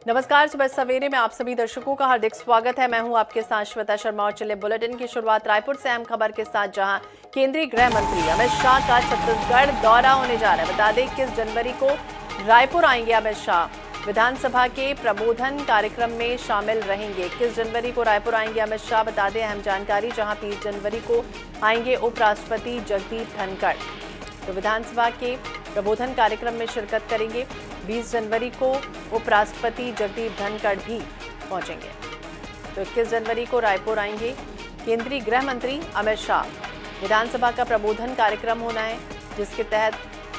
नमस्कार, सुबह सवेरे में आप सभी दर्शकों का हार्दिक स्वागत है। मैं हूं आपके साथ श्वेता शर्मा और चले बुलेटिन की शुरुआत रायपुर से अहम खबर के साथ, जहां केंद्रीय गृह मंत्री अमित शाह का छत्तीसगढ़ दौरा होने जा रहा है। बता दें 21 जनवरी को रायपुर आएंगे अमित शाह। विधानसभा के प्रबोधन कार्यक्रम में शामिल रहेंगे। 21 जनवरी को रायपुर आएंगे अमित शाह। बता दें अहम जानकारी, जहां 30 जनवरी को आएंगे उपराष्ट्रपति जगदीप धनखड़। तो विधानसभा के प्रबोधन कार्यक्रम में शिरकत करेंगे। 20 जनवरी को उपराष्ट्रपति जगदीप धनखड़ भी पहुंचेंगे। तो 21 जनवरी को रायपुर आएंगे केंद्रीय गृह मंत्री अमित शाह। विधानसभा का प्रबोधन कार्यक्रम होना है, जिसके तहत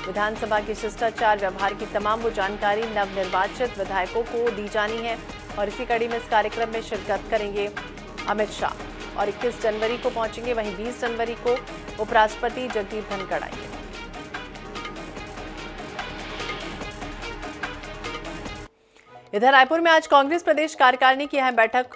विधानसभा की शिष्टाचार व्यवहार की तमाम वो जानकारी नवनिर्वाचित विधायकों को दी जानी है और इसी कड़ी में इस कार्यक्रम में शिरकत करेंगे अमित शाह और 21 जनवरी को पहुंचेंगे। वहीं 20 जनवरी को उपराष्ट्रपति जगदीप धनखड़ आएंगे। इधर रायपुर में आज कांग्रेस प्रदेश कार्यकारिणी की अहम बैठक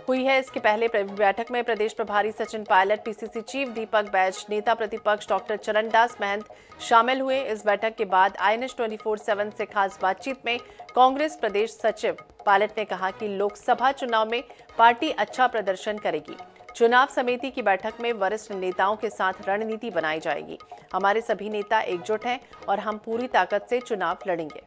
हुई है। इसके पहले बैठक में प्रदेश प्रभारी सचिन पायलट, पीसीसी चीफ दीपक बैज, नेता प्रतिपक्ष डॉक्टर चरणदास महंत शामिल हुए। इस बैठक के बाद INS 24/7 से खास बातचीत में कांग्रेस प्रदेश सचिव पायलट ने कहा कि लोकसभा चुनाव में पार्टी अच्छा प्रदर्शन करेगी। चुनाव समिति की बैठक में वरिष्ठ नेताओं के साथ रणनीति बनाई जाएगी। हमारे सभी नेता एकजुट हैं और हम पूरी ताकत से चुनाव लड़ेंगे।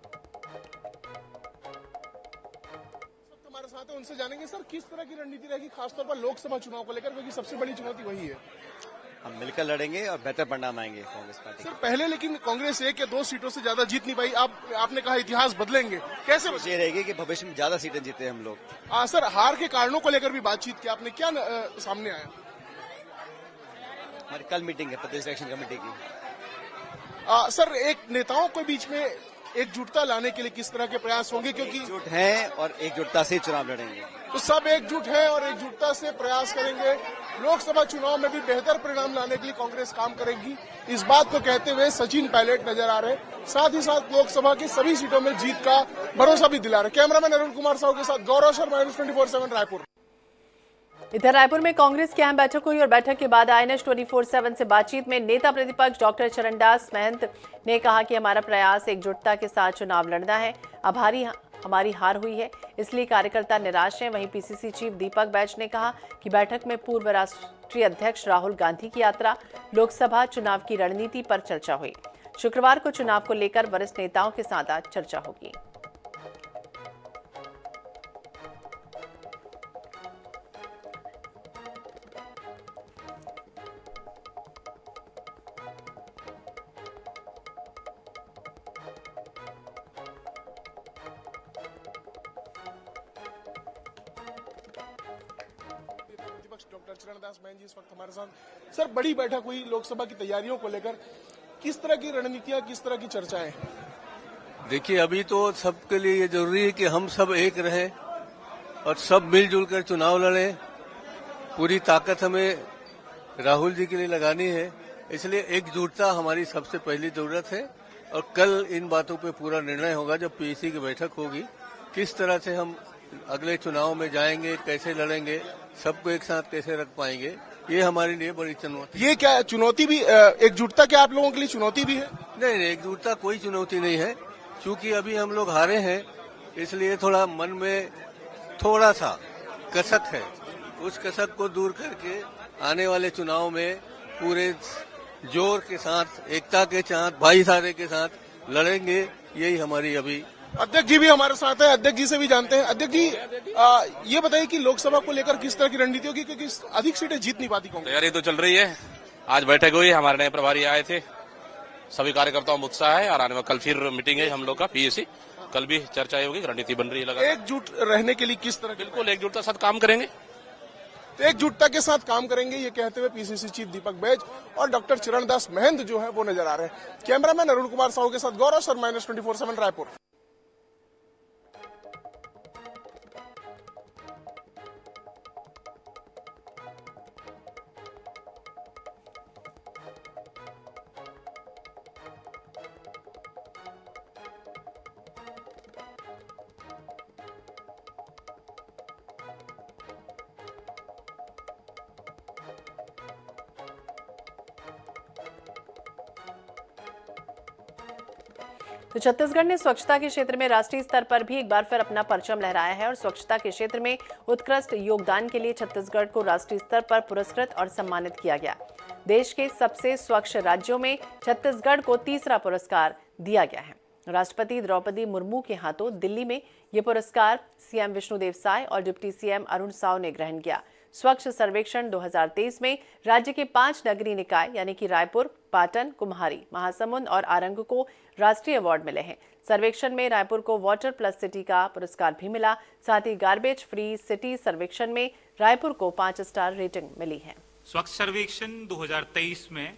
साथ है, उनसे जानेंगे सर किस तरह की रणनीति रहेगी खासतौर पर लोकसभा चुनाव को लेकर, क्योंकि सबसे बड़ी चुनौती वही है। हम मिलकर लड़ेंगे और बेहतर परिणाम आएंगे कांग्रेस पार्टी। सर पहले लेकिन कांग्रेस 1 या 2 सीटों से ज्यादा जीत नहीं पाई। आपने कहा इतिहास बदलेंगे, कैसे ये रहेगी कि भविष्य में ज्यादा सीटें जीते हम लोग। सर हार के कारणों को लेकर भी बातचीत की आपने, क्या सामने आया? हमारी कल मीटिंग है प्रदेश इलेक्शन कमेटी की। सर एक नेताओं के बीच में एकजुटता लाने के लिए किस तरह के प्रयास होंगे, क्योंकि एकजुट हैं और एकजुटता से चुनाव लड़ेंगे। तो सब एकजुट है और एकजुटता से प्रयास करेंगे। लोकसभा चुनाव में भी बेहतर परिणाम लाने के लिए कांग्रेस काम करेगी, इस बात को कहते हुए सचिन पायलट नजर आ रहे। साथ ही साथ लोकसभा की सभी सीटों में जीत का भरोसा भी दिला रहे। कैमरामैन अरुण कुमार साहू के साथ गौरव शर्मा, INS 24/7 रायपुर। इधर रायपुर में कांग्रेस की अहम बैठक हुई और बैठक के बाद INS 24/7 से बातचीत में नेता प्रतिपक्ष डॉक्टर चरणदास महंत ने कहा कि हमारा प्रयास एकजुटता के साथ चुनाव लड़ना है। हमारी हार हुई है, इसलिए कार्यकर्ता निराश हैं। वहीं पीसीसी चीफ दीपक बैज ने कहा कि बैठक में पूर्व राष्ट्रीय अध्यक्ष राहुल गांधी की यात्रा, लोकसभा चुनाव की रणनीति पर चर्चा हुई। शुक्रवार को चुनाव को लेकर वरिष्ठ नेताओं के साथ आज चर्चा होगी। डॉक्टर चरणदास महंत जी इस वक्त हमारे साथ। सर बड़ी बैठक हुई लोकसभा की तैयारियों को लेकर, किस तरह की रणनीतियां, किस तरह की चर्चाएं? देखिए, अभी तो सबके लिए ये जरूरी है कि हम सब एक रहें और सब मिलजुल कर चुनाव लड़ें। पूरी ताकत हमें राहुल जी के लिए लगानी है, इसलिए एकजुटता हमारी सबसे पहली जरूरत है। और कल इन बातों पे पूरा निर्णय होगा जब पीएसी की बैठक होगी, किस तरह से हम अगले चुनाव में जाएंगे, कैसे लड़ेंगे, सबको एक साथ कैसे रख पाएंगे, ये हमारे लिए बड़ी चुनौती। ये क्या चुनौती भी, एकजुटता क्या आप लोगों के लिए चुनौती भी है? नहीं, एकजुटता कोई चुनौती नहीं है, क्योंकि अभी हम लोग हारे हैं, इसलिए थोड़ा मन में थोड़ा सा कसक है। उस कसक को दूर करके आने वाले चुनाव में पूरे जोर के साथ, एकता के साथ, भाईचारे के साथ लड़ेंगे। यही हमारी अभी। अध्यक्ष जी भी हमारे साथ है, अध्यक्ष जी से भी जानते हैं। अध्यक्ष जी ये बताइए कि लोकसभा को लेकर किस तरह की रणनीति होगी, क्योंकि अधिक सीटें जीत नहीं पाती कांग्रेस। तैयारी तो चल रही है। आज बैठक हुई, हमारे नए प्रभारी आए थे, सभी कार्यकर्ताओं में उत्साह है और आने में कल फिर मीटिंग है हम लोग का पीएसी, कल भी चर्चा होगी, रणनीति बन रही है लगातार। एकजुट रहने के लिए किस तरह? बिल्कुल एकजुटता साथ काम करेंगे। तो एकजुटता के साथ काम करेंगे, ये कहते हुए पीसीसी चीफ दीपक बैज और डॉक्टर चरणदास महंत जो है वो नजर आ रहे हैं। कैमरामैन अरुण कुमार साहू के साथ गौरव शर्मा, INS 24/7 रायपुर। तो छत्तीसगढ़ ने स्वच्छता के क्षेत्र में राष्ट्रीय स्तर पर भी एक बार फिर अपना परचम लहराया है और स्वच्छता के क्षेत्र में उत्कृष्ट योगदान के लिए छत्तीसगढ़ को राष्ट्रीय स्तर पर पुरस्कृत और सम्मानित किया गया। देश के सबसे स्वच्छ राज्यों में छत्तीसगढ़ को तीसरा पुरस्कार दिया गया है। राष्ट्रपति द्रौपदी मुर्मू के हाथों दिल्ली में ये पुरस्कार सीएम विष्णुदेव साय और डिप्टी सीएम अरुण साव ने ग्रहण किया। स्वच्छ सर्वेक्षण 2023 में राज्य के 5 नगरीय निकाय यानी कि रायपुर, पाटन, कुम्हारी, महासमुंद और आरंग को राष्ट्रीय अवार्ड मिले हैं। सर्वेक्षण में रायपुर को वाटर प्लस सिटी का पुरस्कार भी मिला। साथ ही गार्बेज फ्री सिटी सर्वेक्षण में रायपुर को 5 स्टार रेटिंग मिली है। स्वच्छ सर्वेक्षण 2023 में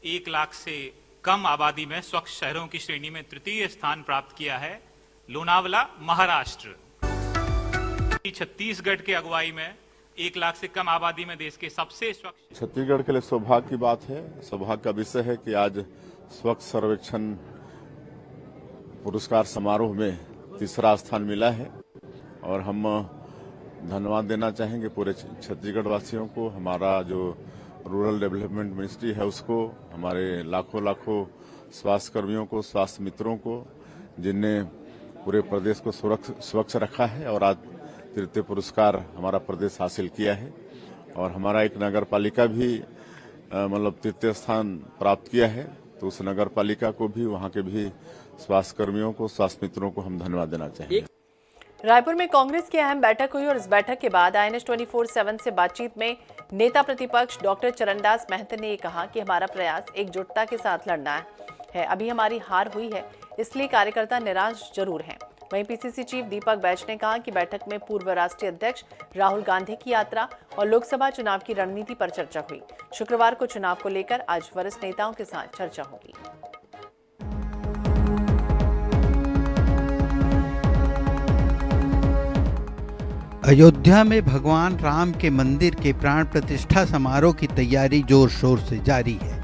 1 लाख से कम आबादी में स्वच्छ शहरों की श्रेणी में तृतीय स्थान प्राप्त किया है लोनावला, महाराष्ट्र। छत्तीसगढ़ के अगुवाई में 1 लाख से कम आबादी में देश के सबसे स्वच्छ। छत्तीसगढ़ के लिए सौभाग्य की बात है, सौभाग्य का विषय है कि आज स्वच्छ सर्वेक्षण पुरस्कार समारोह में तीसरा स्थान मिला है और हम धन्यवाद देना चाहेंगे पूरे छत्तीसगढ़ वासियों को, हमारा जो रूरल डेवलपमेंट मिनिस्ट्री है उसको, हमारे लाखों लाखों स्वास्थ्य कर्मियों को, स्वास्थ्य मित्रों को, जिनने पूरे प्रदेश को स्वच्छ रखा है और आज तृतीय पुरस्कार हमारा प्रदेश हासिल किया है। और हमारा एक नगर पालिका भी मतलब तृतीय स्थान प्राप्त किया है, तो उस नगर पालिका को भी, वहाँ के भी स्वास्थ्य कर्मियों को, स्वास्थ्य मित्रों को हम धन्यवाद देना चाहेंगे। रायपुर में कांग्रेस की अहम बैठक हुई और इस बैठक के बाद INS 24/7 से बातचीत में नेता प्रतिपक्ष डॉक्टर चरणदास महंत ने कहा कि हमारा प्रयास एकजुटता के साथ लड़ना है। अभी हमारी हार हुई है, इसलिए कार्यकर्ता निराश जरूर हैं। वहीं PCC चीफ दीपक बैज ने कहा कि बैठक में पूर्व राष्ट्रीय अध्यक्ष राहुल गांधी की यात्रा और लोकसभा चुनाव की रणनीति पर चर्चा हुई। शुक्रवार को चुनाव को लेकर आज वरिष्ठ नेताओं के साथ चर्चा होगी। अयोध्या में भगवान राम के मंदिर के प्राण प्रतिष्ठा समारोह की तैयारी जोर शोर से जारी है।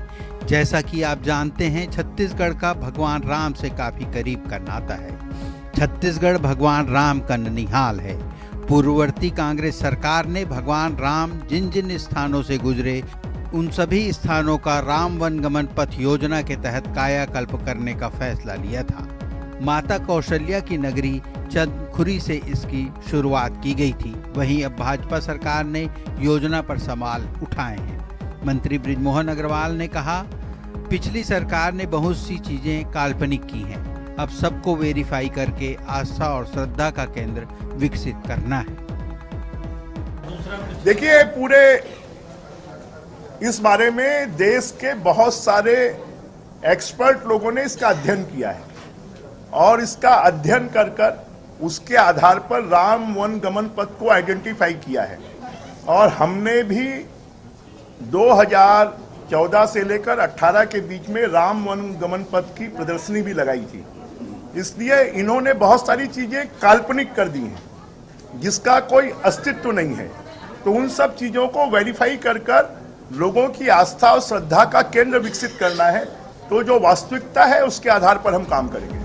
जैसा कि आप जानते हैं, छत्तीसगढ़ का भगवान राम से काफी करीब का नाता है। छत्तीसगढ़ भगवान राम का ननिहाल है। पूर्ववर्ती कांग्रेस सरकार ने भगवान राम जिन जिन स्थानों से गुजरे उन सभी स्थानों का राम वनगमन पथ योजना के तहत कायाकल्प करने का फैसला लिया था। माता कौशल्या की नगरी चंदखुरी से इसकी शुरुआत की गई थी। वहीं अब भाजपा सरकार ने योजना पर सवाल उठाए हैं। मंत्री बृजमोहन अग्रवाल ने कहा, पिछली सरकार ने बहुत सी चीजें काल्पनिक की हैं, अब सबको वेरीफाई करके आस्था और श्रद्धा का केंद्र विकसित करना है। देखिए, पूरे इस बारे में देश के बहुत सारे एक्सपर्ट लोगों ने इसका अध्ययन किया है और इसका अध्ययन कर कर उसके आधार पर राम वन गमन पथ को आइडेंटिफाई किया है। और हमने भी 2014 से लेकर 18 के बीच में राम वन गमन पथ की प्रदर्शनी भी लगाई थी। इसलिए इन्होंने बहुत सारी चीजें काल्पनिक कर दी हैं जिसका कोई अस्तित्व नहीं है। तो उन सब चीजों को वेरीफाई कर कर लोगों की आस्था और श्रद्धा का केंद्र विकसित करना है। तो जो वास्तविकता है उसके आधार पर हम काम करेंगे।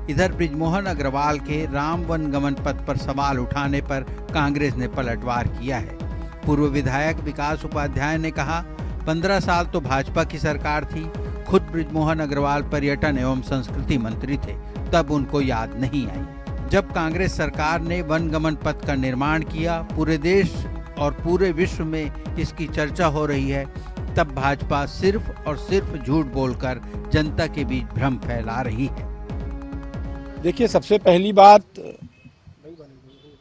इधर बृजमोहन अग्रवाल के राम वन गमन पथ पर सवाल उठाने पर कांग्रेस ने पलटवार किया है। पूर्व विधायक विकास उपाध्याय ने कहा, 15 साल तो भाजपा की सरकार थी, खुद बृजमोहन अग्रवाल पर्यटन एवं संस्कृति मंत्री थे, तब उनको याद नहीं आई। जब कांग्रेस सरकार ने वन गमन पथ का निर्माण किया, पूरे देश और पूरे विश्व में इसकी चर्चा हो रही है, तब भाजपा सिर्फ और सिर्फ झूठ बोलकर जनता के बीच भ्रम फैला रही है। देखिए, सबसे पहली बात,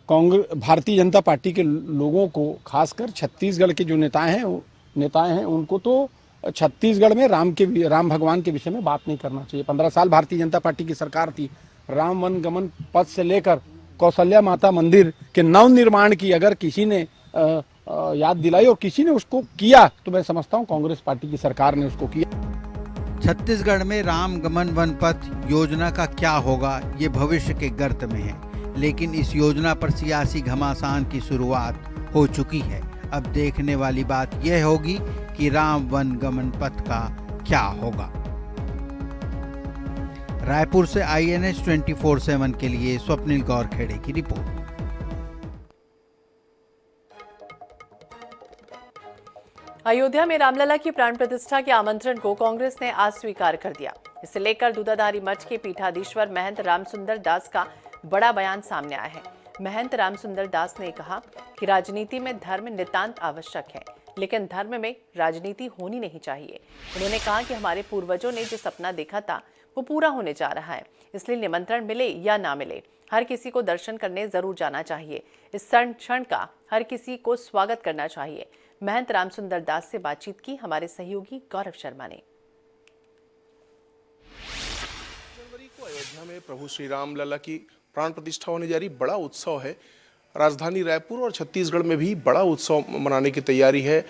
कांग्रेस भारतीय जनता पार्टी के लोगों को, खासकर छत्तीसगढ़ के जो नेताएं हैं उनको तो छत्तीसगढ़ में राम भगवान के विषय में बात नहीं करना चाहिए। 15 साल भारतीय जनता पार्टी की सरकार थी। राम वन गमन पथ से लेकर कौशल्या माता मंदिर के नव निर्माण की अगर किसी ने याद दिलाई और किसी ने उसको किया, तो मैं समझता हूँ कांग्रेस पार्टी की सरकार ने उसको किया। छत्तीसगढ़ में राम गमन वन पथ योजना का क्या होगा, ये भविष्य के गर्त में है, लेकिन इस योजना पर सियासी घमासान की शुरुआत हो चुकी है। अब देखने वाली बात यह होगी कि राम वन गमन पथ का क्या होगा। रायपुर से INS 24/7 के लिए स्वप्निल गौरखेड़े की रिपोर्ट। अयोध्या में रामलला की प्राण प्रतिष्ठा के आमंत्रण को कांग्रेस ने अस्वीकार कर दिया। इसे लेकर दूधाधारी मठ के पीठाधीश्वर महंत रामसुंदर दास का बड़ा बयान सामने आया है। महंत रामसुंदर दास ने कहा कि राजनीति में धर्म नितांत आवश्यक है, लेकिन धर्म में राजनीति होनी नहीं चाहिए। उन्होंने कहा कि हमारे पूर्वजों ने जो सपना देखा था वो पूरा होने जा रहा है, इसलिए निमंत्रण मिले या ना मिले हर किसी को दर्शन करने जरूर जाना चाहिए। इस क्षण का हर किसी को स्वागत करना चाहिए। महंत रामसुंदर दास से बातचीत की हमारे सहयोगी गौरव शर्मा ने। जनवरी को अयोध्या में प्रभु श्री राम लला की प्राण प्रतिष्ठा होने जा रही, बड़ा उत्सव है। राजधानी रायपुर और छत्तीसगढ़ में भी बड़ा उत्सव मनाने की तैयारी है।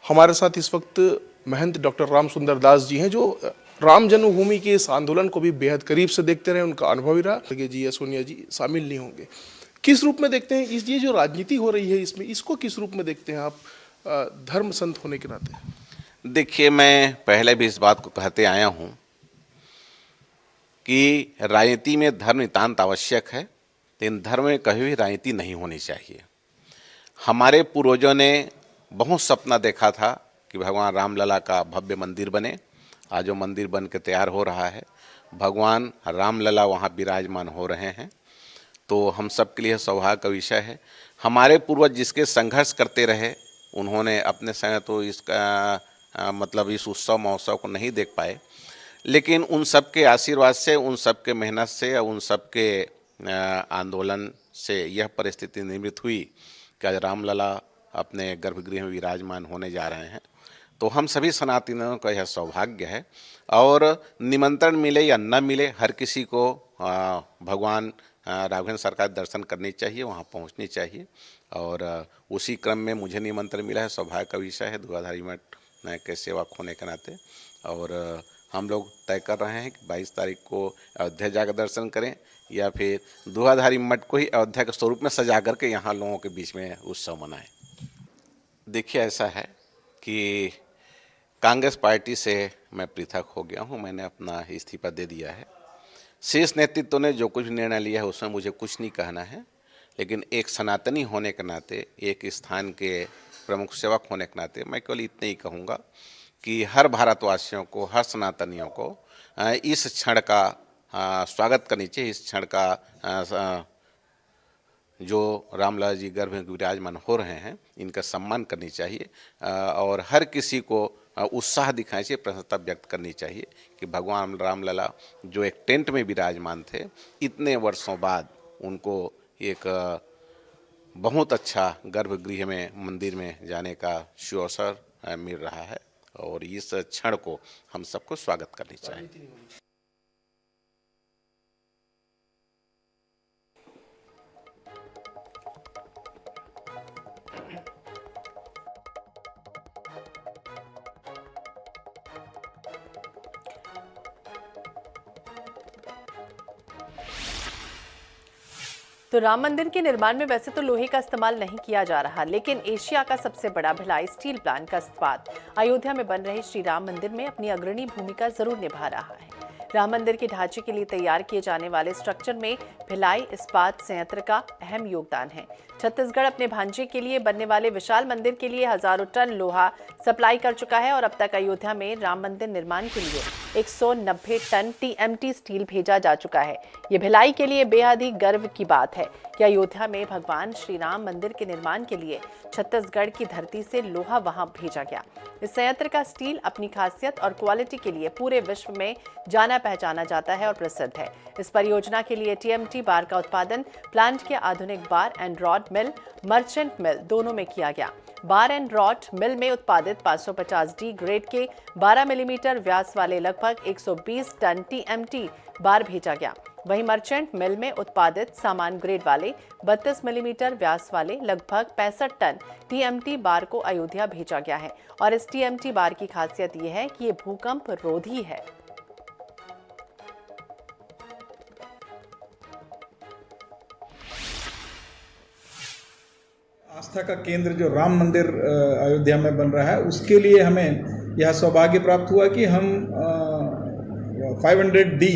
हमारे साथ इस वक्त महंत डॉक्टर रामसुंदर दास जी हैं, जो राम जन्मभूमि के इस आंदोलन को भी बेहद करीब से देखते रहे, उनका अनुभव ही रहा। जी या सोनिया जी शामिल नहीं होंगे। किस रूप में देखते हैं इस ये जो राजनीति हो रही है इसमें, इसको किस रूप में देखते हैं आप धर्म संत होने के नाते? देखिए, मैं पहले भी इस बात को कहते आया हूं कि राजनीति में धर्म नितांत आवश्यक है, लेकिन धर्म में कभी भी राजनीति नहीं होनी चाहिए। हमारे पूर्वजों ने बहुत सपना देखा था कि भगवान रामलला का भव्य मंदिर बने। आज वो मंदिर बन के तैयार हो रहा है, भगवान रामलला वहाँ विराजमान हो रहे हैं, तो हम सब के लिए सौभाग्य का विषय है। हमारे पूर्वज जिसके संघर्ष करते रहे, उन्होंने अपने समय तो इसका मतलब इस उत्सव महोत्सव को नहीं देख पाए, लेकिन उन सब के आशीर्वाद से, उन सब के मेहनत से, उन सब के आंदोलन से यह परिस्थिति निर्मित हुई कि आज रामलला अपने गर्भगृह में विराजमान होने जा रहे हैं। तो हम सभी सनातनियों का यह सौभाग्य है, और निमंत्रण मिले या न मिले हर किसी को भगवान राघवेंद्र सरकार दर्शन करनी चाहिए, वहाँ पहुँचनी चाहिए। और उसी क्रम में मुझे निमंत्रण मिला है, सौभाग्य का विषय है दूधाधारी मठ के सेवक होने के नाते। और हम लोग तय कर रहे हैं कि 22 तारीख को अयोध्या जाकर दर्शन करें या फिर दूधाधारी मठ को ही अयोध्या के स्वरूप में सजा करके यहाँ लोगों के बीच में उत्सव मनाएं। देखिए, ऐसा है कि कांग्रेस पार्टी से मैं पृथक हो गया हूँ, मैंने अपना इस्तीफा दे दिया है। शीर्ष नेतृत्व ने जो कुछ निर्णय लिया है उसमें मुझे कुछ नहीं कहना है, लेकिन एक सनातनी होने के नाते, एक स्थान के प्रमुख सेवक होने के नाते मैं केवल इतना ही कहूँगा कि हर भारतवासियों को, हर सनातनियों को इस क्षण का स्वागत करनी चाहिए। इस क्षण का जो रामलला जी गर्भ में विराजमान हो रहे हैं, इनका सम्मान करनी चाहिए और हर किसी को उत्साह दिखाना चाहिए, प्रसन्नता व्यक्त करनी चाहिए कि भगवान रामलला जो एक टेंट में विराजमान थे, इतने वर्षों बाद उनको एक बहुत अच्छा गर्भगृह में, मंदिर में जाने का सुअवसर मिल रहा है, और इस क्षण को हम सबको स्वागत करनी चाहिए। तो राम मंदिर के निर्माण में वैसे तो लोहे का इस्तेमाल नहीं किया जा रहा, लेकिन एशिया का सबसे बड़ा भिलाई स्टील प्लांट का इस्पात अयोध्या में बन रहे श्री राम मंदिर में अपनी अग्रणी भूमिका जरूर निभा रहा है। राम मंदिर के ढांचे के लिए तैयार किए जाने वाले स्ट्रक्चर में भिलाई इस्पात संयंत्र का अहम योगदान है। छत्तीसगढ़ अपने भांजे के लिए बनने वाले विशाल मंदिर के लिए हजारों टन लोहा सप्लाई कर चुका है, और अब तक अयोध्या में राम मंदिर निर्माण के लिए 190 टन TMT स्टील भेजा जा चुका है। ये भिलाई के लिए बेहद ही गर्व की बात है कि अयोध्या में भगवान श्री राम मंदिर के निर्माण के लिए छत्तीसगढ़ की धरती से लोहा वहां भेजा गया। इस संयंत्र का स्टील अपनी खासियत और क्वालिटी के लिए पूरे विश्व में जाना पहचाना जाता है और प्रसिद्ध है। इस परियोजना के लिए TMT बार का उत्पादन प्लांट के आधुनिक बार एंड रॉड मिल, मर्चेंट मिल दोनों में किया गया। बार एंड रॉड मिल में उत्पादित 550D ग्रेड के 12 मिलीमीटर व्यास वाले लगभग 120 टन TMT बार भेजा गया। वहीं मर्चेंट मिल में उत्पादित सामान ग्रेड वाले 32 मिलीमीटर व्यास वाले लगभग 65 टन TMT बार को अयोध्या भेजा गया है, और इस TMT बार की खासियत यह है कि ये भूकंप रोधी है। आस्था का केंद्र जो राम मंदिर अयोध्या में बन रहा है, उसके लिए हमें यह सौभाग्य प्राप्त हुआ कि हम 500D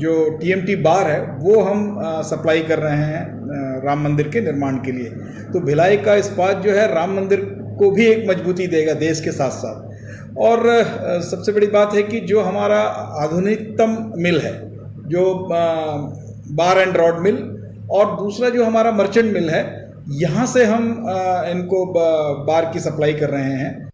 जो TMT बार है वो हम सप्लाई कर रहे हैं राम मंदिर के निर्माण के लिए। तो भिलाई का इस्पात जो है राम मंदिर को भी एक मजबूती देगा देश के साथ साथ, और सबसे बड़ी बात है कि जो हमारा आधुनिकतम मिल है, जो बार एंड रॉड मिल, और दूसरा जो हमारा मर्चेंट मिल है, यहाँ से हम इनको बार की सप्लाई कर रहे हैं।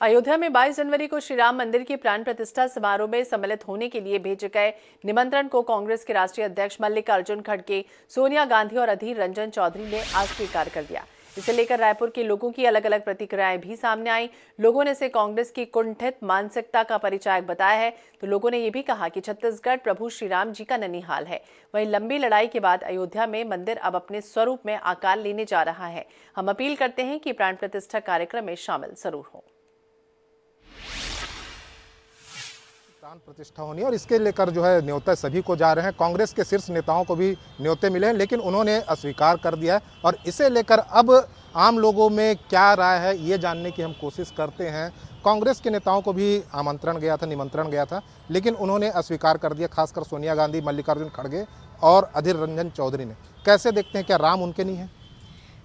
अयोध्या में 22 जनवरी को श्री राम मंदिर की प्राण प्रतिष्ठा समारोह में सम्मिलित होने के लिए भेजे गए निमंत्रण को कांग्रेस के राष्ट्रीय अध्यक्ष मल्लिकार्जुन खड़गे, सोनिया गांधी और अधीर रंजन चौधरी ने अस्वीकार कर दिया। इसे लेकर रायपुर के लोगों की अलग अलग प्रतिक्रियाएं भी सामने आई। लोगों ने इसे कांग्रेस की कुंठित मानसिकता का परिचायक बताया है, तो लोगों ने यह भी कहा कि छत्तीसगढ़ प्रभु श्री राम जी का ननिहाल है। वहीं लंबी लड़ाई के बाद अयोध्या में मंदिर अब अपने स्वरूप में आकार लेने जा रहा है। हम अपील करते हैं कि प्राण प्रतिष्ठा कार्यक्रम में शामिल जरूर हो। प्राण प्रतिष्ठा होनी और इसके लेकर जो है न्योते सभी को जा रहे हैं। कांग्रेस के शीर्ष नेताओं को भी न्योते मिले हैं, लेकिन उन्होंने अस्वीकार कर दिया है। और इसे लेकर अब आम लोगों में क्या राय है ये जानने की हम कोशिश करते हैं। कांग्रेस के नेताओं को भी निमंत्रण गया था, लेकिन उन्होंने अस्वीकार कर दिया, खासकर सोनिया गांधी, मल्लिकार्जुन खड़गे और अधीर रंजन चौधरी ने। कैसे देखते हैं, क्या राम उनके नहीं है?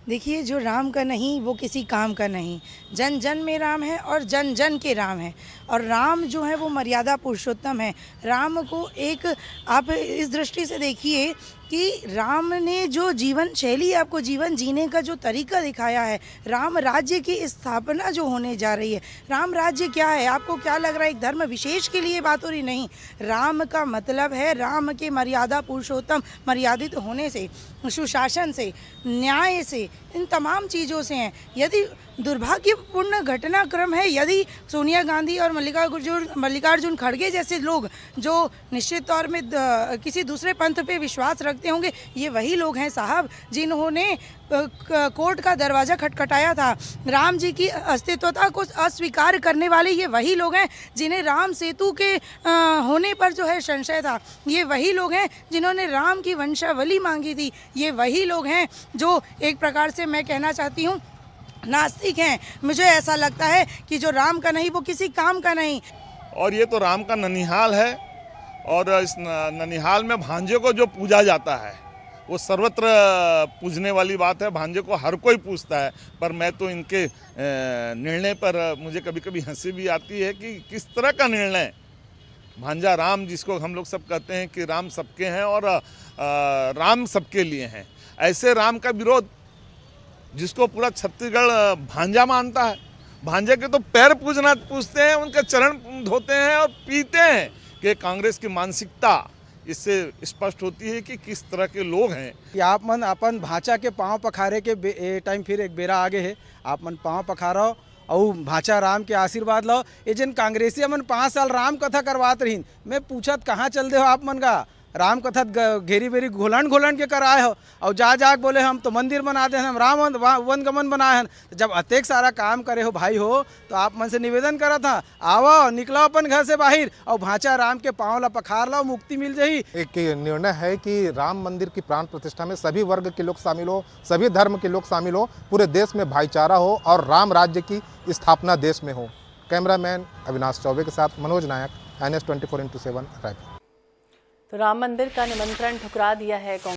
देखिए, जो राम का नहीं वो किसी काम का नहीं। जन जन में राम है और जन जन के राम है। और राम जो है वो मर्यादा पुरुषोत्तम है। राम को एक आप इस दृष्टि से देखिए कि राम ने जो जीवन शैली, आपको जीवन जीने का जो तरीका दिखाया है, राम राज्य की स्थापना जो होने जा रही है। राम राज्य क्या है, आपको क्या लग रहा है एक धर्म विशेष के लिए बात हो रही? नहीं, राम का मतलब है राम के मर्यादा पुरुषोत्तम, मर्यादित होने से, सुशासन से, न्याय से, इन तमाम चीज़ों से हैं। यदि दुर्भाग्यपूर्ण घटनाक्रम है यदि सोनिया गांधी और मल्लिकार्जुन खड़गे जैसे लोग जो निश्चित तौर में किसी दूसरे पंथ पे विश्वास रखते होंगे, ये वही लोग हैं साहब जिन्होंने कोर्ट का दरवाज़ा खटखटाया था। राम जी की अस्तित्वता को अस्वीकार करने वाले ये वही लोग हैं जिन्हें राम सेतु के होने पर जो है संशय था। ये वही लोग हैं जिन्होंने राम की वंशावली मांगी थी। ये वही लोग हैं जो एक प्रकार से मैं कहना चाहती हूँ नास्तिक हैं। मुझे ऐसा लगता है कि जो राम का नहीं वो किसी काम का नहीं। और ये तो राम का ननिहाल है, और इस ननिहाल में भांजे को जो पूजा जाता है वो सर्वत्र पूजने वाली बात है। भांजे को हर कोई पूछता है, पर मैं तो इनके निर्णय पर मुझे कभी कभी हंसी भी आती है कि किस तरह का निर्णय। भांजा राम, जिसको हम लोग सब कहते हैं कि राम सबके हैं और राम सबके लिए हैं, ऐसे राम का विरोध जिसको पूरा छत्तीसगढ़ भांजा मानता है। भांजे के तो पैर पूजते हैं, उनके चरण धोते हैं और पीते हैं। कि कांग्रेस की मानसिकता इससे स्पष्ट होती है कि किस तरह के लोग हैं। आप मन अपन भाचा के पाँव पखारे के टाइम फिर एक बेरा आगे है। आप मन पाँव पखारो और भाचा राम के आशीर्वाद लो। ये जन कांग्रेसी मन 5 साल राम कथा करवात रही, मैं पूछत कहाँ चल दे हो आप मन का? राम कथा घेरी बेरी घोलन के कराए हो और जा बोले हम तो मंदिर बना दे, हम राम वन गमन बनाए हैं। तो जब अतेक सारा काम करे हो भाई हो, तो आप मन से निवेदन करा था, आओ निकलो अपन घर से बाहर और भाचा राम के पाँव ला पखार लो, मुक्ति मिल जाही। एक निर्णय है कि राम मंदिर की प्राण प्रतिष्ठा में सभी वर्ग के लोग शामिल हो, सभी धर्म के लोग शामिल हो, पूरे देश में भाईचारा हो और राम राज्य की स्थापना देश में हो। कैमरामैन अविनाश चौबे के साथ मनोज नायक, NS 24x7 रायपुर। तो राम मंदिर का निमंत्रण ठुकरा दिया है